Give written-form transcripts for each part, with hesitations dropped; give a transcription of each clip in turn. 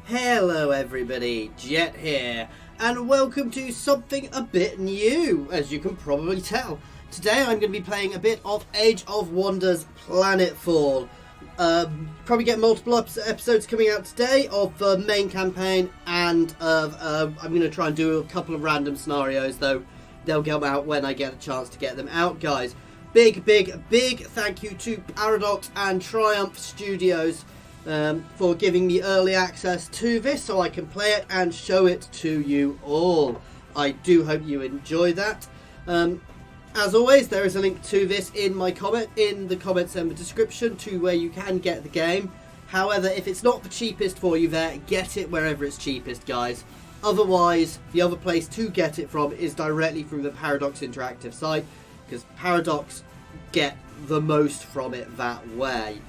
Hello everybody, Jet here, and welcome to something a bit new, as you can probably tell. Today I'm going to be playing a bit of Age of Wonders Planetfall. Probably get multiple episodes coming out today of the main campaign, and I'm going to try and do a couple of random scenarios, though they'll come out when I get a chance to get them out, guys. Big thank you to Paradox and Triumph Studios for giving me early access to this so I can play it and show it to you all. I do hope you enjoy that. As always, there is a link to this in the comments and the description to where you can get the game. However, if it's not the cheapest for you there, get it wherever it's cheapest, guys. Otherwise, the other place to get it from is directly through the Paradox Interactive site, because Paradox get the most from it that way.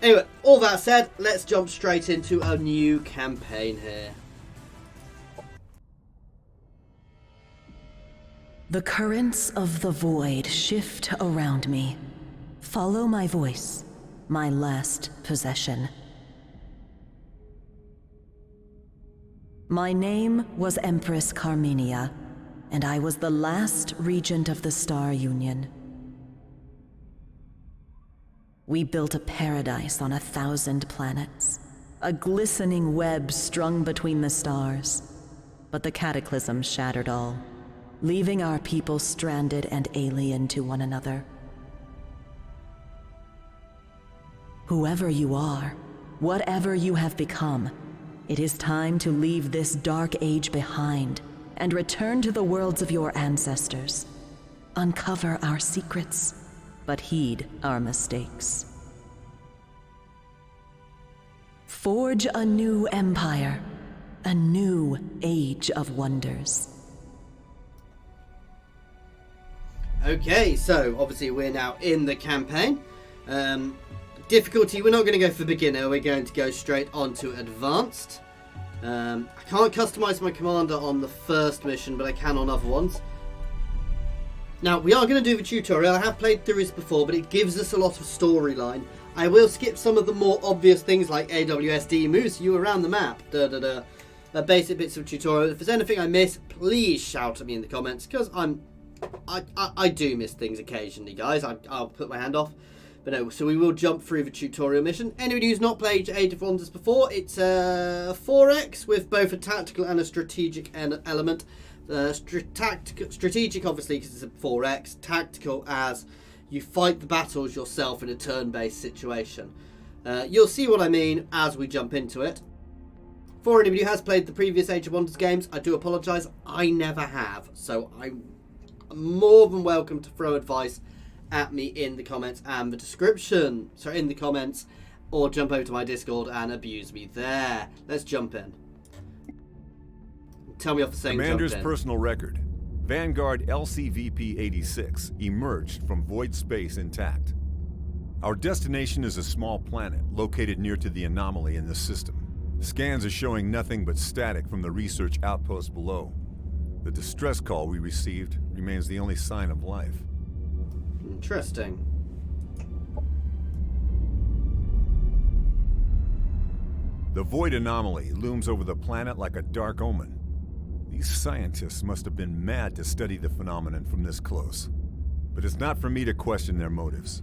Anyway, all that said, let's jump straight into a new campaign here. The currents of the void shift around me. Follow my voice, my last possession. My name was Empress Carmenia, and I was the last regent of the Star Union. We built a paradise on 1,000 planets, a glistening web strung between the stars. But the cataclysm shattered all, leaving our people stranded and alien to one another. Whoever you are, whatever you have become, it is time to leave this dark age behind and return to the worlds of your ancestors. Uncover our secrets, but heed our mistakes. Forge a new empire, a new age of wonders. Okay, so obviously we're now in the campaign. Difficulty, we're not going to go for beginner, we're going to go straight on to advanced. I can't customize my commander on the first mission, but I can on other ones. Now, we are going to do the tutorial. I have played through this before, but it gives us a lot of storyline. I will skip some of the more obvious things like AWSD moves you around the map. Basic bits of tutorial. If there's anything I miss, please shout at me in the comments, because I do miss things occasionally, guys. I'll put my hand off. But no, so we will jump through the tutorial mission. Anybody who's not played Age of Wonders before, it's 4X with both a tactical and a strategic element. Strategic, obviously, because it's a 4X. Tactical, as you fight the battles yourself in a turn-based situation. You'll see what I mean as we jump into it. For anybody who has played the previous Age of Wonders games, I do apologise. I never have. So I'm more than welcome to throw advice at me in the comments and the description. So in the comments, or jump over to my Discord and abuse me there. Let's jump in. Tell me off the same Commander's personal record. Vanguard LCVP-86 emerged from void space intact. Our destination is a small planet located near to the anomaly in the system. Scans are showing nothing but static from the research outpost below. The distress call we received remains the only sign of life. Interesting. The void anomaly looms over the planet like a dark omen. These scientists must have been mad to study the phenomenon from this close. But it's not for me to question their motives.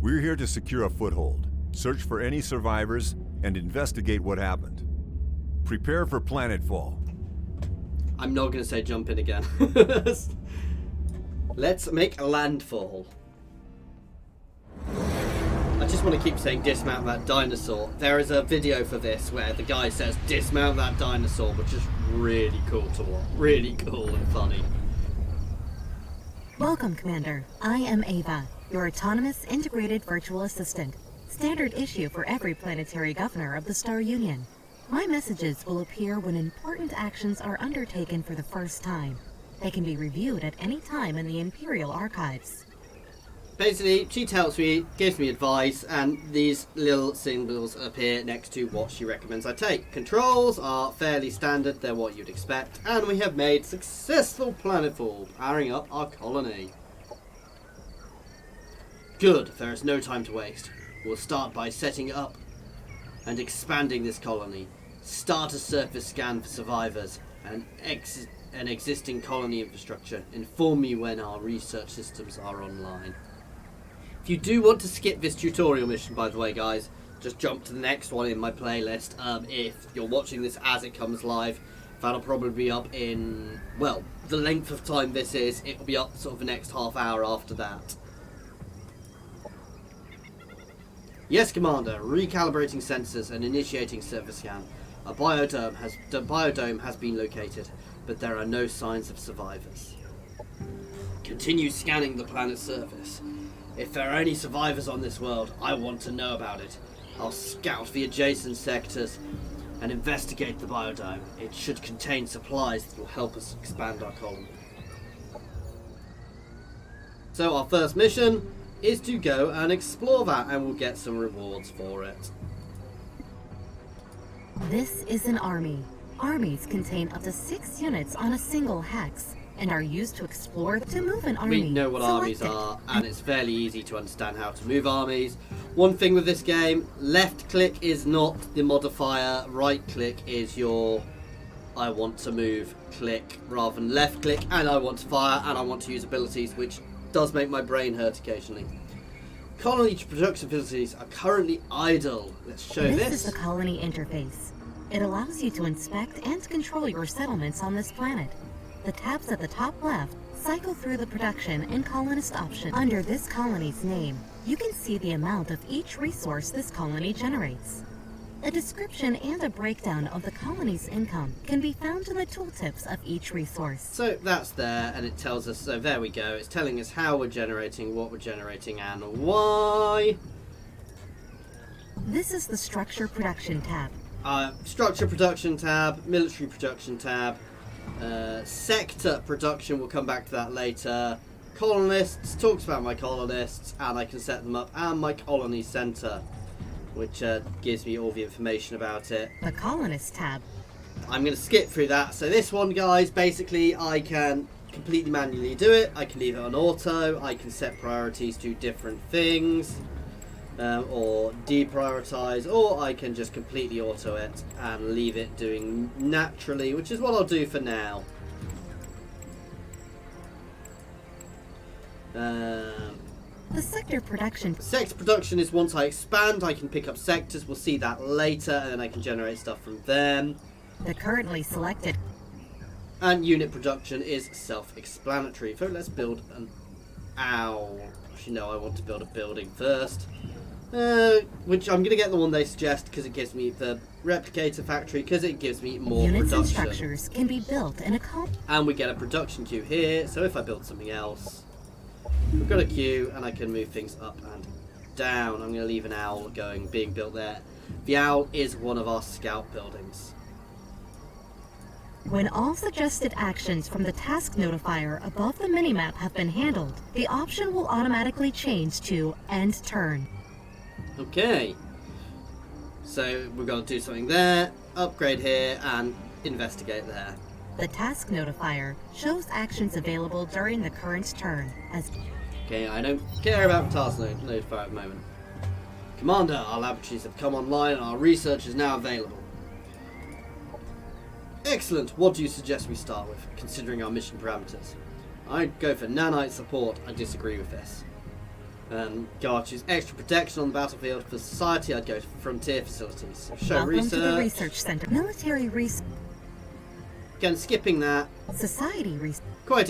We're here to secure a foothold, search for any survivors, and investigate what happened. Prepare for planetfall. I'm not going to say jump in again. Let's make a landfall. I just want to keep saying dismount that dinosaur. There is a video for this where the guy says dismount that dinosaur, which is really cool to watch. Really cool and funny. Welcome, Commander. I am Ava, your autonomous integrated virtual assistant. Standard issue for every planetary governor of the Star Union. My messages will appear when important actions are undertaken for the first time. They can be reviewed at any time in the Imperial Archives. Basically, she tells me, gives me advice, and these little symbols appear next to what she recommends I take. Controls are fairly standard, they're what you'd expect, and we have made successful planetfall, powering up our colony. Good, there is no time to waste. We'll start by setting up and expanding this colony. Start a surface scan for survivors and an existing colony infrastructure. Inform me when our research systems are online. If you do want to skip this tutorial mission, by the way, guys, just jump to the next one in my playlist. If you're watching this as it comes live, that'll probably be up in, well, the length of time this is, it'll be up sort of the next half hour after that. Yes, Commander. Recalibrating sensors and initiating surface scan. The biodome has been located, but there are no signs of survivors. Continue scanning the planet's surface. If there are any survivors on this world, I want to know about it. I'll scout the adjacent sectors and investigate the biodome. It should contain supplies that will help us expand our colony. So our first mission is to go and explore that, and we'll get some rewards for it. This is an army. Armies contain up to 6 units on a single hex and are used to explore. To move an army, we know what armies are, and it's fairly easy to understand how to move armies. One thing with this game, left click is not the modifier, right click is your I want to move click, rather than left click and I want to fire and I want to use abilities, which does make my brain hurt occasionally. Colony production facilities are currently idle. Let's show this. This is the colony interface. It allows you to inspect and control your settlements on this planet. The tabs at the top left cycle through the production and colonist option. Under this colony's name, you can see the amount of each resource this colony generates. A description and a breakdown of the colony's income can be found in the tooltips of each resource. So that's there, and it tells us, so there we go, it's telling us how we're generating, what we're generating, and why. This is the structure production tab. Structure production tab, military production tab, sector production, we'll come back to that later. Colonists, talks about my colonists, and I can set them up, and my colony center, which gives me all the information about it. The colonist tab. I'm going to skip through that. So this one, guys, basically I can completely manually do it. I can leave it on auto. I can set priorities to different things, or deprioritize, or I can just completely auto it and leave it doing naturally, which is what I'll do for now. The sector production. Sector production is once I expand, I can pick up sectors. We'll see that later, and then I can generate stuff from them. The currently selected. And unit production is self-explanatory. So let's build an owl. Actually, no, I want to build a building first. Which I'm going to get the one they suggest because it gives me the replicator factory, because it gives me more Units production. and structures can be built in a And we get a production queue here. So if I build something else, we've got a queue, and I can move things up and down. I'm going to leave an owl being built there. The owl is one of our scout buildings. When all suggested actions from the task notifier above the minimap have been handled, the option will automatically change to End Turn. Okay. So we're going to do something there, upgrade here, and investigate there. The task notifier shows actions available during the current turn as... Okay, I don't care about the task notifier at the moment. Commander, our laboratories have come online and our research is now available. Excellent. What do you suggest we start with, considering our mission parameters? I'd go for nanite support. I disagree with this. Go on, choose extra protection on the battlefield. For society, I'd go for frontier facilities. Show Welcome research. to the research center. Military research. Again, skipping that. Society research. Quite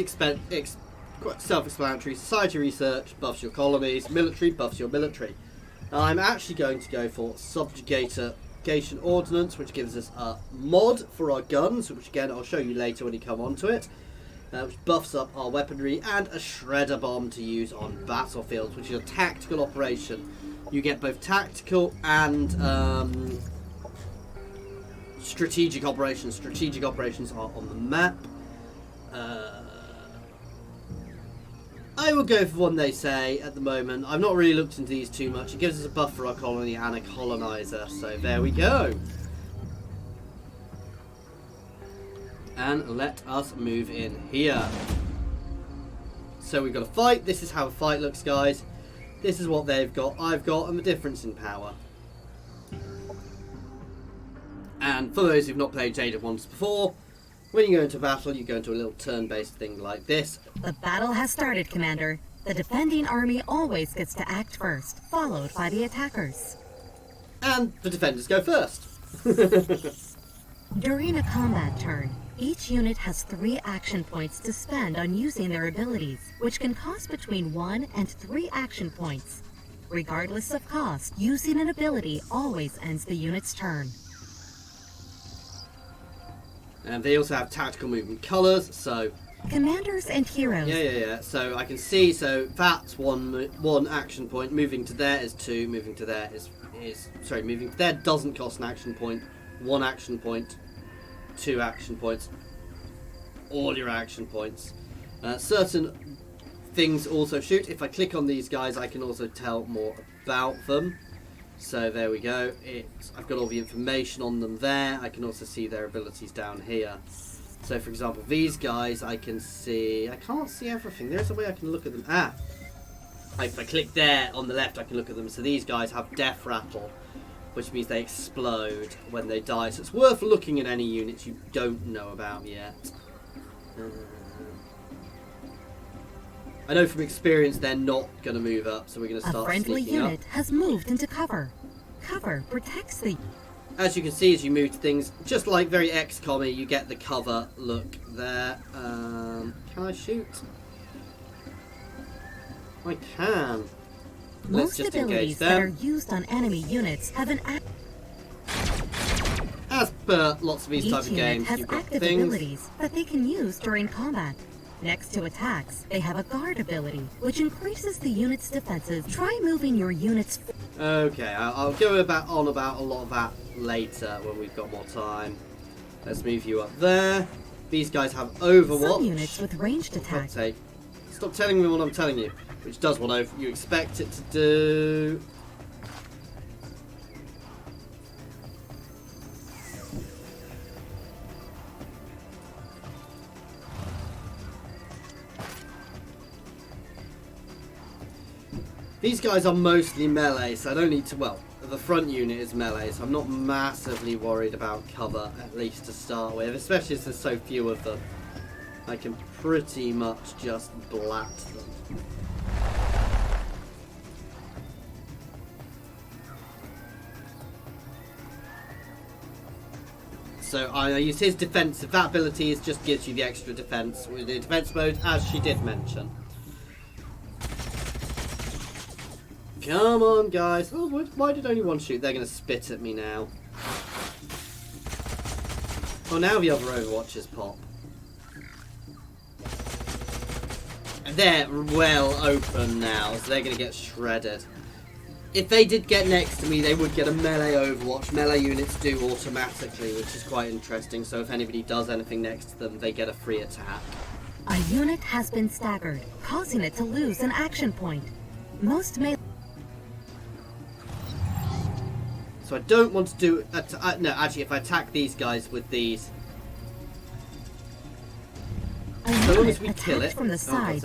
self-explanatory. Society research buffs your colonies. Military buffs your military. Now, I'm actually going to go for subjugation ordnance, which gives us a mod for our guns, which again I'll show you later when you come onto it. Which buffs up our weaponry, and a shredder bomb to use on battlefields, which is a tactical operation. You get both tactical and strategic operations. Strategic operations are on the map. I will go for one they say at the moment. I've not really looked into these too much. It gives us a buff for our colony and a colonizer, so there we go. And let us move in here. So we've got a fight. This is how a fight looks, guys. This is what they've got, I've got, and the difference in power. And for those who've not played Age of Wonders before, when you go into battle, you go into a little turn-based thing like this. The battle has started, Commander. The defending army always gets to act first, followed by the attackers. And the defenders go first. During a combat turn, each unit has 3 action points to spend on using their abilities, which can cost between 1 and 3 action points. Regardless of cost, using an ability always ends the unit's turn. And they also have tactical movement colours, so... Commanders and heroes. Yeah. So I can see, so that's one action point. Moving to there is 2. Moving to there moving to there doesn't cost an action point. 1 action point. 2 action points. All your action points. Certain things also shoot. If I click on these guys, I can also tell more about them. So there we go. I've got all the information on them there. I can also see their abilities down here. So for example, these guys I can see. I can't see everything. There's a way I can look at them. If I click there on the left, I can look at them. So these guys have death rattle, which means they explode when they die. So it's worth looking at any units you don't know about yet. I know from experience they're not going to move up, so we're going to start sneaking up. A friendly unit has moved into cover. Cover protects the... As you can see, as you move to things, just like very XCOM-y, you get the cover look there. Can I shoot? I can. Let's Most just engage abilities that are them. used on enemy units have an As per lots of these type Each of unit games, has you've got active things. abilities that they can use during combat. Next to attacks, they have a guard ability, which increases the unit's defenses. Try moving your units. Okay, I'll go on about a lot of that later when we've got more time. Let's move you up there. These guys have Overwatch. Some units with ranged attack. Stop telling me what I'm telling you, which does what you expect it to do. These guys are mostly melee, so I don't need to... Well, the front unit is melee, so I'm not massively worried about cover, at least to start with, especially as there's so few of them. I can pretty much just blat them. So I use his defensive. That ability just gives you the extra defense with the defense mode, as she did mention. Come on, guys. Oh, why did only one shoot? They're going to spit at me now. Oh, now the other Overwatchers pop. And they're well open now, so they're going to get shredded. If they did get next to me, they would get a melee Overwatch. Melee units do automatically, which is quite interesting. So if anybody does anything next to them, they get a free attack. A unit has been staggered, causing it to lose an action point. Most melee... So I don't want to do... no, actually, if I attack these guys with these... So long as we kill it... From the sides.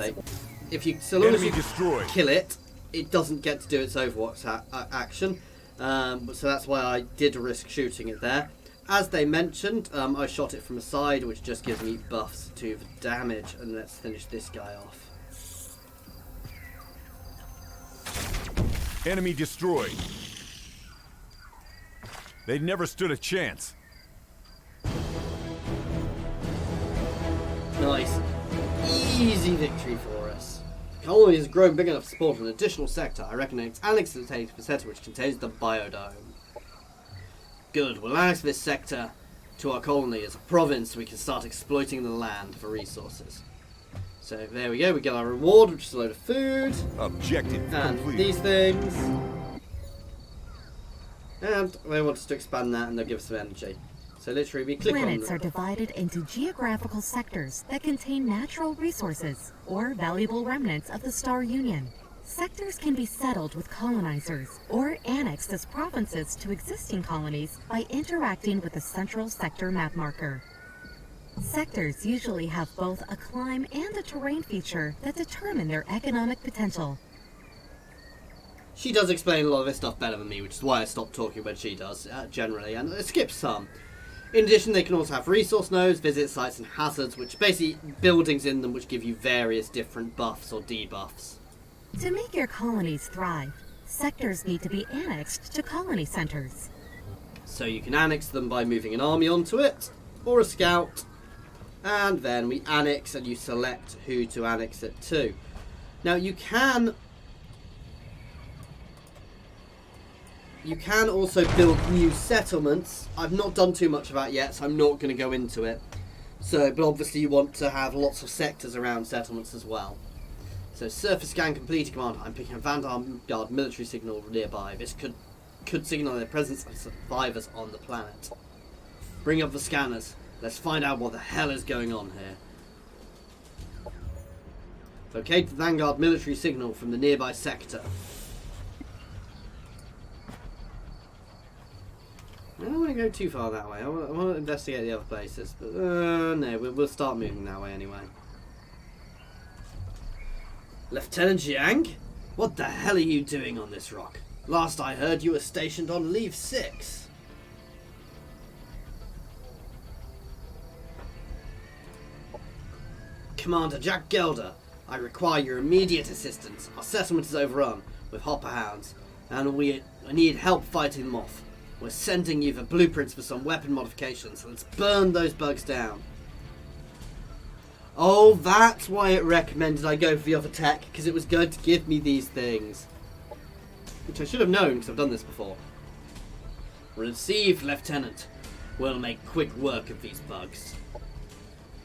So long as you destroyed. kill it, it doesn't get to do its Overwatch action. So that's why I did risk shooting it there. As they mentioned, I shot it from the side, which just gives me buffs to the damage. And let's finish this guy off. Enemy destroyed. They never stood a chance. Nice. Easy victory for us. Colony has grown big enough to support an additional sector. I reckon it's annexed the sector which contains the biodome. Good, we'll annex this sector to our colony as a province so we can start exploiting the land for resources. So there we go, we get our reward, which is a load of food. Objective And complete. these things. And they want us to expand that and they'll give us some energy. So literally we click Planets on are divided into geographical sectors that contain natural resources or valuable remnants of the Star Union. Sectors can be settled with colonizers or annexed as provinces to existing colonies by interacting with the central sector map marker. Sectors usually have both a climb and a terrain feature that determine their economic potential. She does explain a lot of this stuff better than me, which is why I stopped talking when she does, generally, and I skip some. In addition, they can also have resource nodes, visit sites, and hazards, which are basically buildings in them which give you various different buffs or debuffs. To make your colonies thrive, sectors need to be annexed to colony centers. So you can annex them by moving an army onto it, or a scout, and then we annex and you select who to annex it to. Now you can also build new settlements. I've not done too much of that yet, so I'm not going to go into it. But obviously you want to have lots of sectors around settlements as well. So surface scan completed, Commander. I'm picking a Vanguard military signal nearby. This could signal their presence of survivors on the planet. Bring up the scanners. Let's find out what the hell is going on here. Locate the Vanguard military signal from the nearby sector. I don't want to go too far that way. I want to investigate the other places. But no, we'll start moving that way anyway. Lieutenant Jiang? What the hell are you doing on this rock? Last I heard you were stationed on Leave 6. Commander Jack Gelder, I require your immediate assistance. Our settlement is overrun with hopper hounds, and we need help fighting them off. We're sending you the blueprints for some weapon modifications, so let's burn those bugs down. Oh, that's why it recommended I go for the other tech, because it was going to give me these things. Which I should have known, because I've done this before. Received, Lieutenant. We'll make quick work of these bugs.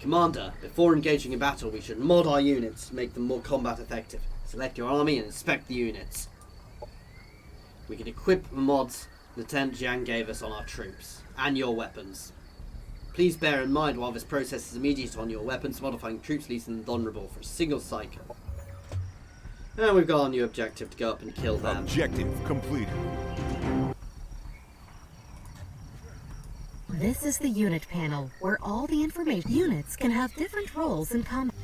Commander, before engaging in battle, we should mod our units to make them more combat effective. Select your army and inspect the units. We can equip the mods Lieutenant Jiang gave us on our troops, and your weapons. Please bear in mind while this process is immediate on your weapons, modifying troops leaves them vulnerable for a single cycle. And we've got our new objective to go up and kill them. Objective completed. This is the unit panel, where all the information units can have different roles in combat.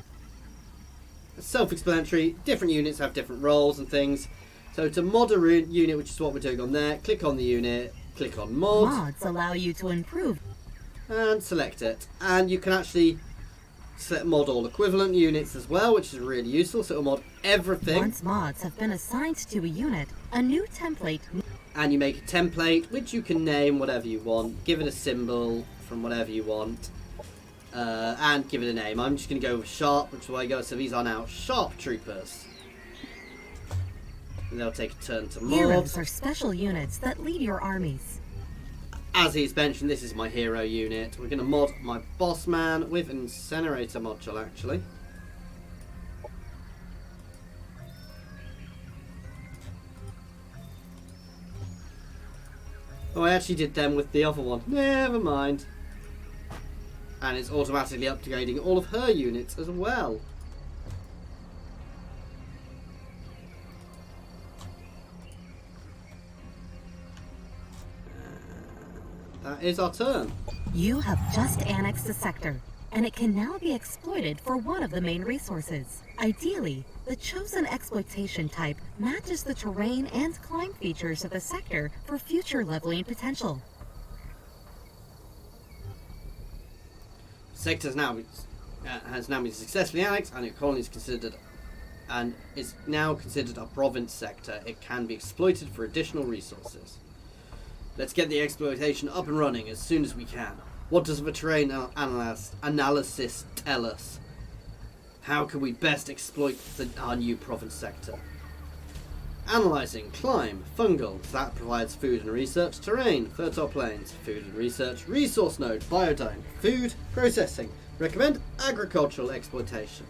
It's self-explanatory. Different units have different roles and things. So to mod a unit, which is what we're doing on there, click on the unit, click on mod. Mods allow you to improve. And select it. And you can actually select mod all equivalent units as well, which is really useful. So it'll mod everything. Once mods have been assigned to a unit, a new template. And you make a template, which you can name whatever you want. Give it a symbol from whatever you want. And give it a name. I'm just going to go with Sharp, which is why I go. So these are now Sharp Troopers. And they'll take a turn to mod. Heroes are special units that lead your armies. As he's mentioned, this is my hero unit. We're going to mod my boss man with an incinerator module, actually. Oh, I actually did them with the other one. Never mind. And it's automatically upgrading all of her units as well. That is our turn. You have just annexed a sector, and it can now be exploited for one of the main resources. Ideally, the chosen exploitation type matches the terrain and climb features of the sector for future leveling potential. Sector has now been successfully annexed, and your colony is considered a province sector. It can be exploited for additional resources. Let's get the exploitation up and running as soon as we can. What does the terrain analysis tell us? How can we best exploit our new province sector? Analyzing, climb, fungal, that provides food and research, terrain, fertile plains, food and research, resource node, biodome, food, processing, recommend agricultural exploitation.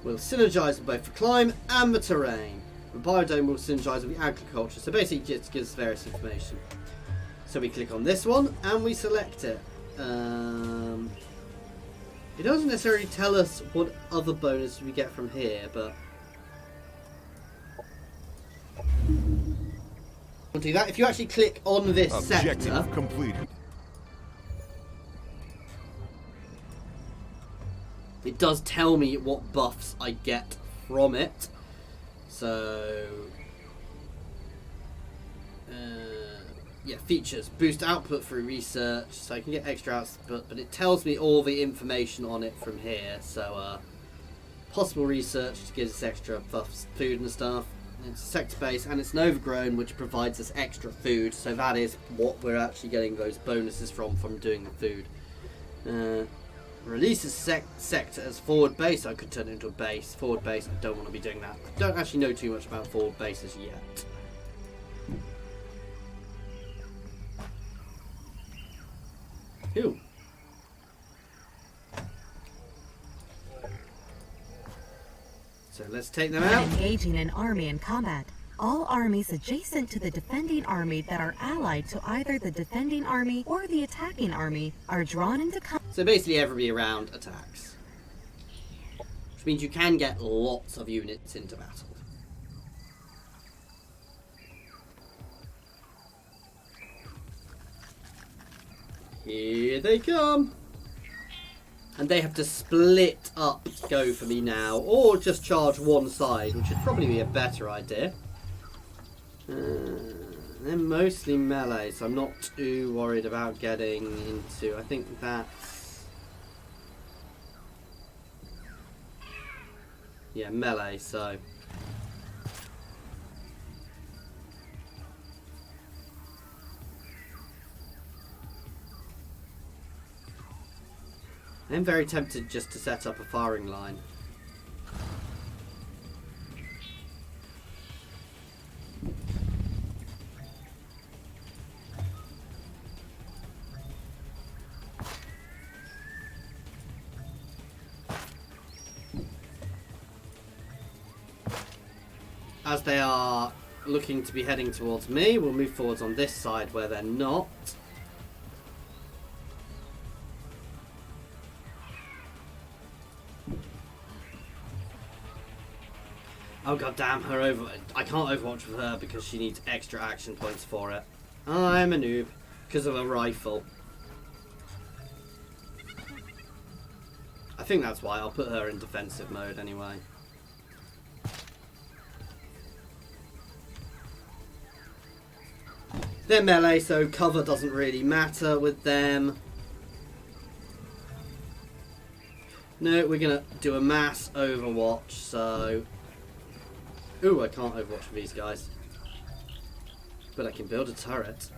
We'll synergize with both the climb and the terrain. The biodome will synergize with the agriculture, so basically it just gives various information. So we click on this one and we select it. It doesn't necessarily tell us what other bonus we get from here, but we'll do that. If you actually click on this Objective sector, completed. it does tell me what buffs I get from it. So Yeah, features. Boost output through research, so I can get extra output, but it tells me all the information on it from here. So, possible research to give us extra buffs, food and stuff. It's a sector base, and it's an overgrown, which provides us extra food. So that is what we're actually getting those bonuses from doing the food. Releases sector as forward base. I could turn it into a base. Forward base, I don't want to be doing that. I don't actually know too much about forward bases yet. Ooh. So let's take them out. Engaging an army in combat. All armies adjacent to the defending army that are allied to either the defending army or the attacking army are drawn into combat. So basically everybody around attacks. Which means you can get lots of units into battle. Here they come. And they have to split up go for me now, or just charge one side, which would probably be a better idea. They're mostly melee, so I'm not too worried about getting into... I think that's... yeah, melee, so... I'm very tempted just to set up a firing line. As they are looking to be heading towards me, we'll move forwards on this side where they're not. Oh god damn, her over. I can't overwatch with her because she needs extra action points for it. I'm a noob because of a rifle. I think that's why I'll put her in defensive mode anyway. They're melee, so cover doesn't really matter with them. No, we're gonna do a mass overwatch, so... ooh, I can't overwatch with these guys. But I can build a turret.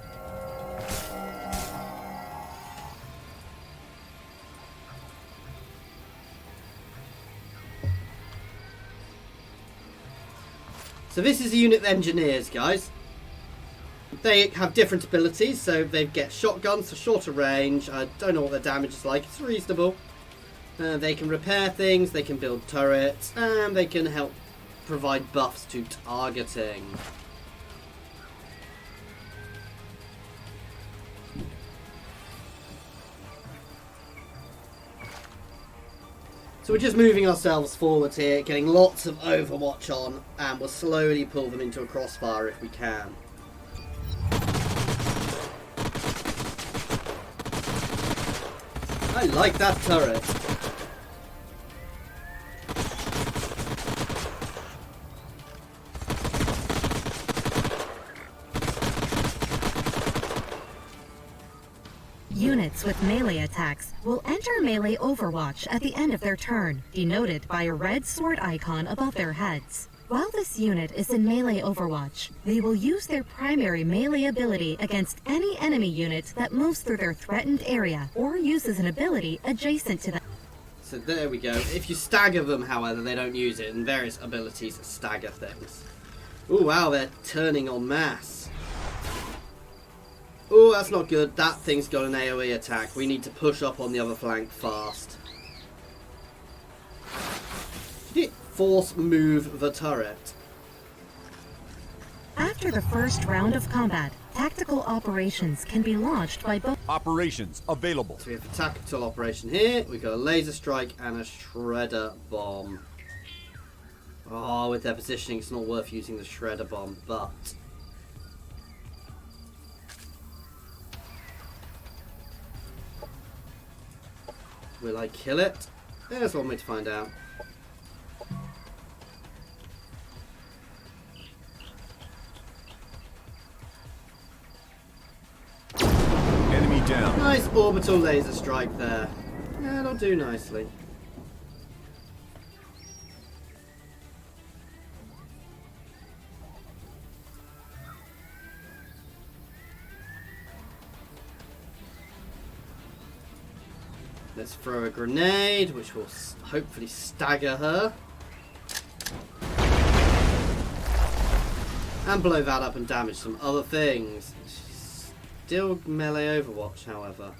So this is a unit of engineers, guys. They have different abilities, so they get shotguns for shorter range. I don't know what their damage is like, it's reasonable. They can repair things, they can build turrets, and they can help provide buffs to targeting. So we're just moving ourselves forward here, getting lots of Overwatch on, and we'll slowly pull them into a crossfire if we can. I like that turret. Units with melee attacks will enter melee Overwatch at the end of their turn, denoted by a red sword icon above their heads. While this unit is in melee Overwatch, they will use their primary melee ability against any enemy unit that moves through their threatened area or uses an ability adjacent to them. So there we go. If you stagger them, however, they don't use it, and various abilities stagger things. Ooh, wow, they're turning en masse. Ooh, that's not good. That thing's got an AoE attack. We need to push up on the other flank fast. Did it force move the turret? After the first round of combat, tactical operations can be launched by both. Operations available. So we have a tactical operation here. We've got a laser strike and a shredder bomb. Oh, with their positioning, it's not worth using the shredder bomb, but... will I kill it? There's one way to find out. Nice orbital laser strike there. That'll do nicely. Let's throw a grenade, which will hopefully stagger her. And blow that up and damage some other things. Still melee Overwatch, however.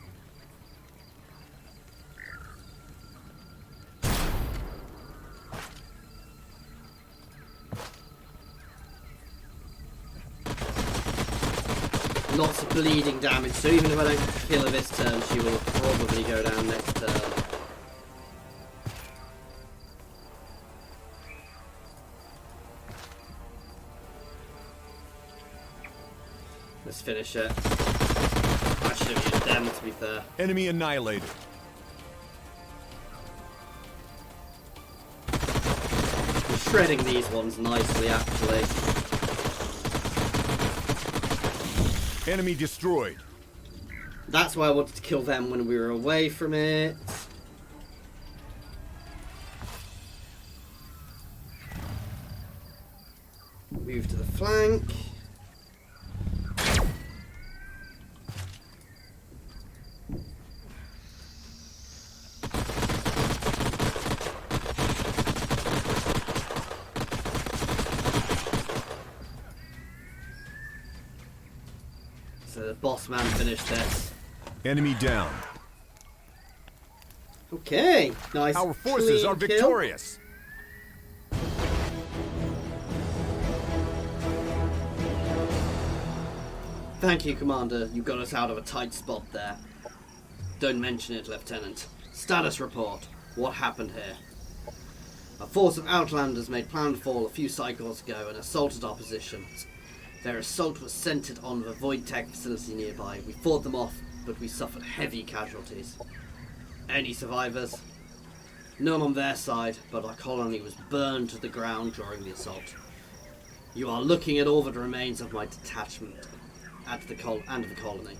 Lots of bleeding damage, so even if I don't kill her this turn, she will probably go down next turn. Let's finish it. I should have used them, to be fair. Enemy annihilated. I'm shredding these ones nicely, actually. Enemy destroyed. That's why I wanted to kill them when we were away from it. Move to the flank. So the boss man finished this. Enemy down. Okay, nice. Our forces are victorious. Thank you, Commander. You got us out of a tight spot there. Don't mention it, Lieutenant. Status report. What happened here? A force of Outlanders made Planetfall a few cycles ago and assaulted our positions. Their assault was centered on the Void Tech facility nearby. We fought them off, but we suffered heavy casualties. Any survivors? None on their side, but our colony was burned to the ground during the assault. You are looking at all that remains of my detachment and the colony.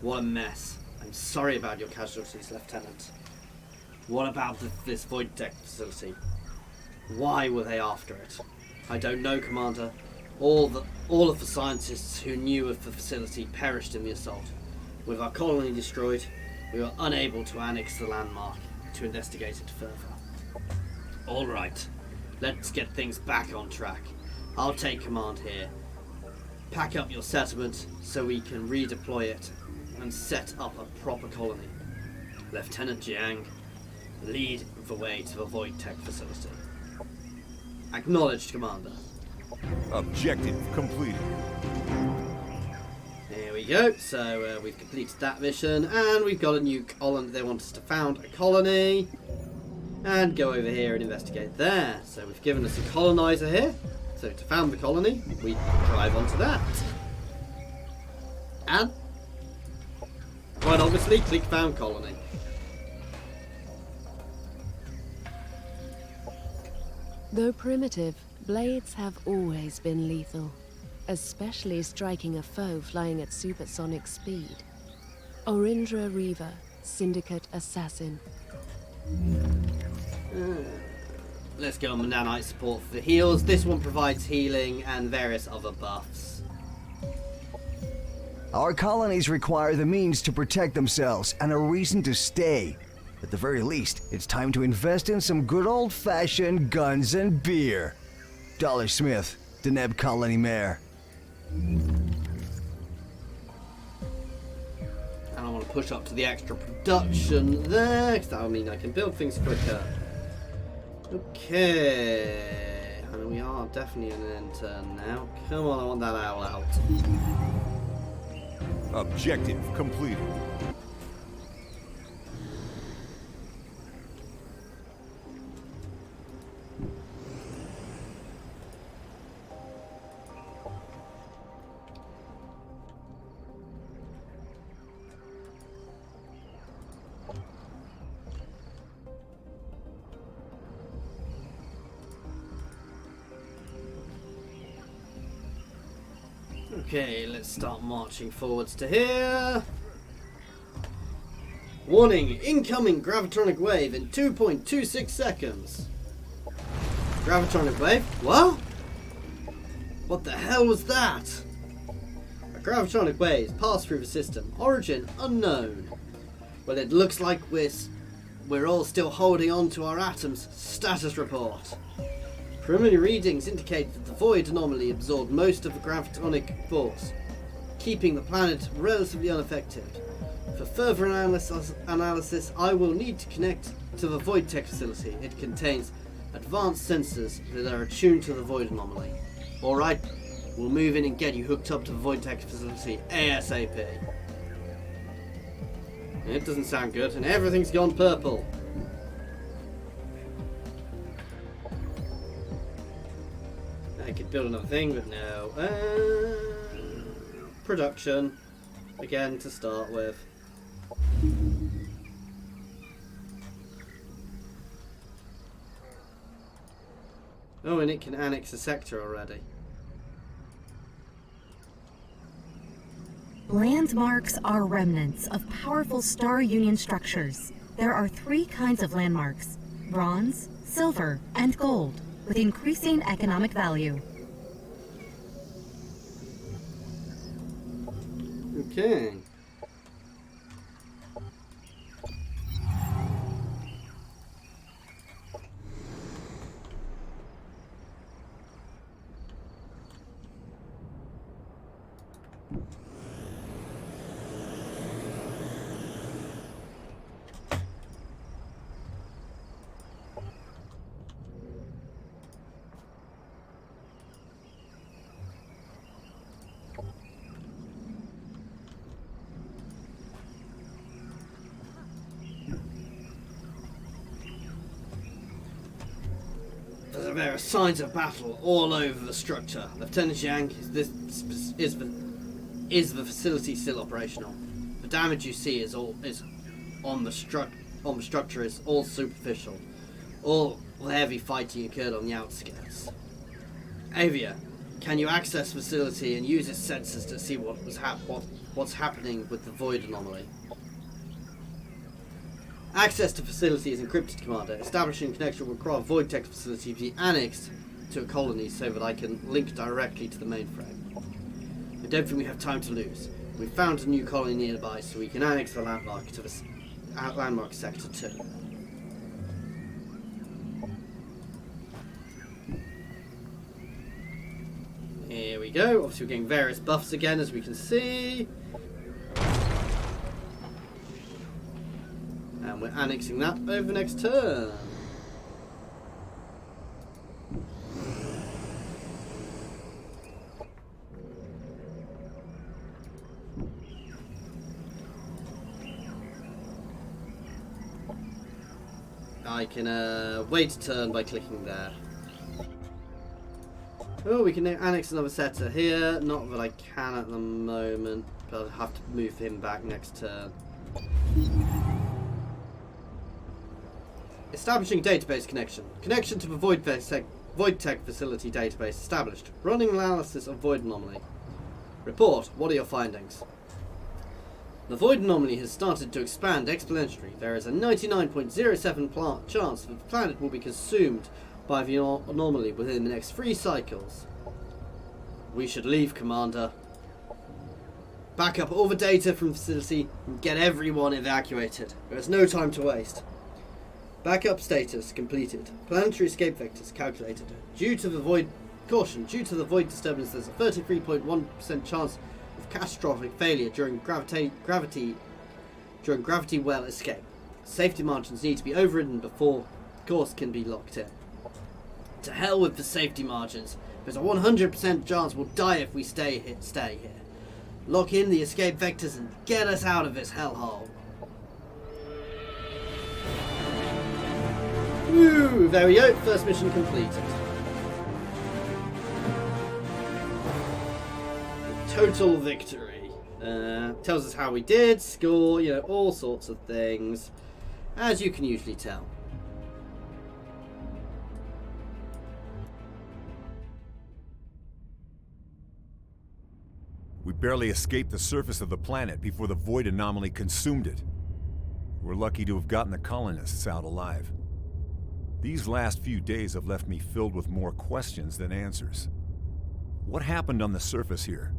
What a mess. I'm sorry about your casualties, Lieutenant. What about this Void Tech facility? Why were they after it? I don't know, Commander. All of the scientists who knew of the facility perished in the assault. With our colony destroyed, we were unable to annex the landmark to investigate it further. Alright, let's get things back on track. I'll take command here. Pack up your settlement so we can redeploy it and set up a proper colony. Lieutenant Jiang, lead the way to the Void Tech facility. Acknowledged, Commander. Objective completed. There we go. So we've completed that mission, and we've got a new colony. They want us to found a colony and go over here and investigate there. So we've given us a colonizer here. So to found the colony, we drive onto that. And quite obviously, click found colony. Though primitive, blades have always been lethal, especially striking a foe flying at supersonic speed. Orindra Reaver, Syndicate Assassin. Let's go on nanite support for the heals. This one provides healing and various other buffs. Our colonies require the means to protect themselves and a reason to stay. At the very least, it's time to invest in some good old-fashioned guns and beer. Dolos Smith, Deneb Colony Mayor. And I want to push up to the extra production there, because that'll mean I can build things quicker. Okay, and we are definitely in an end turn now. Come on, I want that owl out. Objective completed. Okay, let's start marching forwards to here. Warning, incoming gravitonic wave in 2.26 seconds. Gravitonic wave? What? What the hell was that? A gravitonic wave passed through the system. Origin unknown. Well, it looks like we're all still holding on to our atoms. Status report. Preliminary readings indicate that the void anomaly absorbed most of the gravitonic force, keeping the planet relatively unaffected. For further analysis, I will need to connect to the void tech facility. It contains advanced sensors that are attuned to the void anomaly. Alright, we'll move in and get you hooked up to the void tech facility ASAP. It doesn't sound good, and everything's gone purple. I could build another thing, but no. Production. Again, to start with. Oh, and it can annex a sector already. Landmarks are remnants of powerful Star Union structures. There are 3 kinds of landmarks: bronze, silver, and gold, with increasing economic value. Okay. There are signs of battle all over the structure. Lieutenant Yang, is the facility still operational? The damage you see on the structure is all superficial. All heavy fighting occurred on the outskirts. Avia, can you access the facility and use its sensors to see what's happening with the void anomaly? Access to facility is encrypted, Commander. Establishing connection will require void tech facility to be annexed to a colony so that I can link directly to the mainframe. I don't think we have time to lose. We've found a new colony nearby, so we can annex the landmark to the landmark sector 2. Here we go. Obviously we're getting various buffs again, as we can see. And we're annexing that over next turn. I can wait a turn by clicking there. Oh, we can now annex another sector here. Not that I can at the moment, but I'll have to move him back next turn. Establishing database connection. Connection to the Void Tech Facility database established. Running analysis of Void Anomaly. Report. What are your findings? The Void Anomaly has started to expand exponentially. There is a 99.07% chance that the planet will be consumed by the anomaly within the next 3 cycles. We should leave, Commander. Back up all the data from the facility and get everyone evacuated. There is no time to waste. Backup status completed. Planetary escape vectors calculated. Due to the void disturbance, there's a 33.1% chance of catastrophic failure during gravity well escape. Safety margins need to be overridden before the course can be locked in. To hell with the safety margins. There's a 100% chance we'll die if we stay here. Lock in the escape vectors and get us out of this hellhole. Woo! There we go. First mission completed. Total victory. Tells us how we did, score, all sorts of things, as you can usually tell. We barely escaped the surface of the planet before the void anomaly consumed it. We're lucky to have gotten the colonists out alive. These last few days have left me filled with more questions than answers. What happened on the surface here?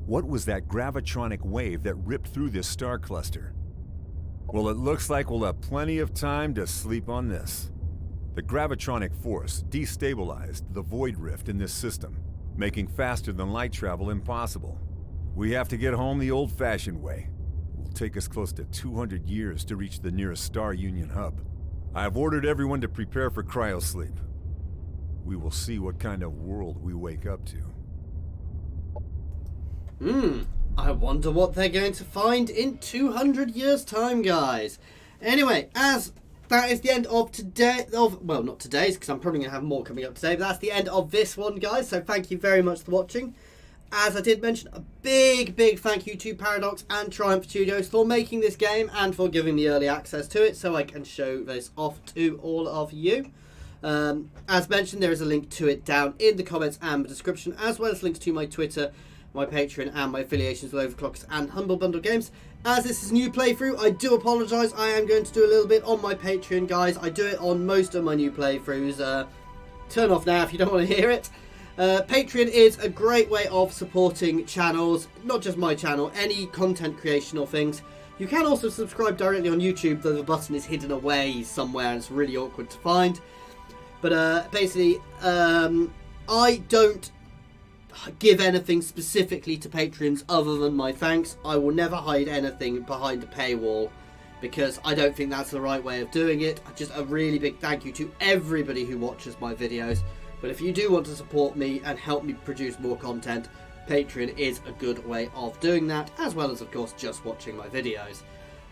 What was that gravitronic wave that ripped through this star cluster? Well, it looks like we'll have plenty of time to sleep on this. The gravitronic force destabilized the void rift in this system, making faster than light travel impossible. We have to get home the old-fashioned way. It will take us close to 200 years to reach the nearest Star Union hub. I have ordered everyone to prepare for cryosleep. We will see what kind of world we wake up to. I wonder what they're going to find in 200 years' time, guys. Anyway, as that is the end of well, not today's, because I'm probably going to have more coming up today, but that's the end of this one, guys. So thank you very much for watching. As I did mention, a big thank you to Paradox and Triumph Studios for making this game and for giving me early access to it so I can show this off to all of you. As mentioned, there is a link to it down in the comments and the description, as well as links to my Twitter, my Patreon, and my affiliations with Overclockers and Humble Bundle Games. As this is a new playthrough, I do apologise. I am going to do a little bit on my Patreon, guys. I do it on most of my new playthroughs. Turn off now if you don't want to hear it. Patreon is a great way of supporting channels, not just my channel, any content creation or things. You can also subscribe directly on YouTube, though the button is hidden away somewhere and it's really awkward to find. But basically, I don't give anything specifically to patrons other than my thanks. I will never hide anything behind a paywall because I don't think that's the right way of doing it. Just a really big thank you to everybody who watches my videos. But if you do want to support me and help me produce more content, Patreon is a good way of doing that, as well as, of course, just watching my videos.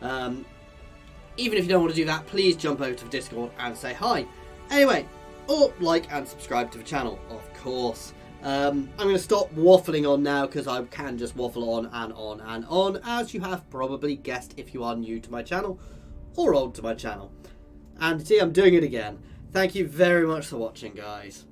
Even if you don't want to do that, please jump over to the Discord and say hi. Anyway, or like and subscribe to the channel, of course. I'm going to stop waffling on now because I can just waffle on and on and on, as you have probably guessed if you are new to my channel or old to my channel. And see, I'm doing it again. Thank you very much for watching, guys.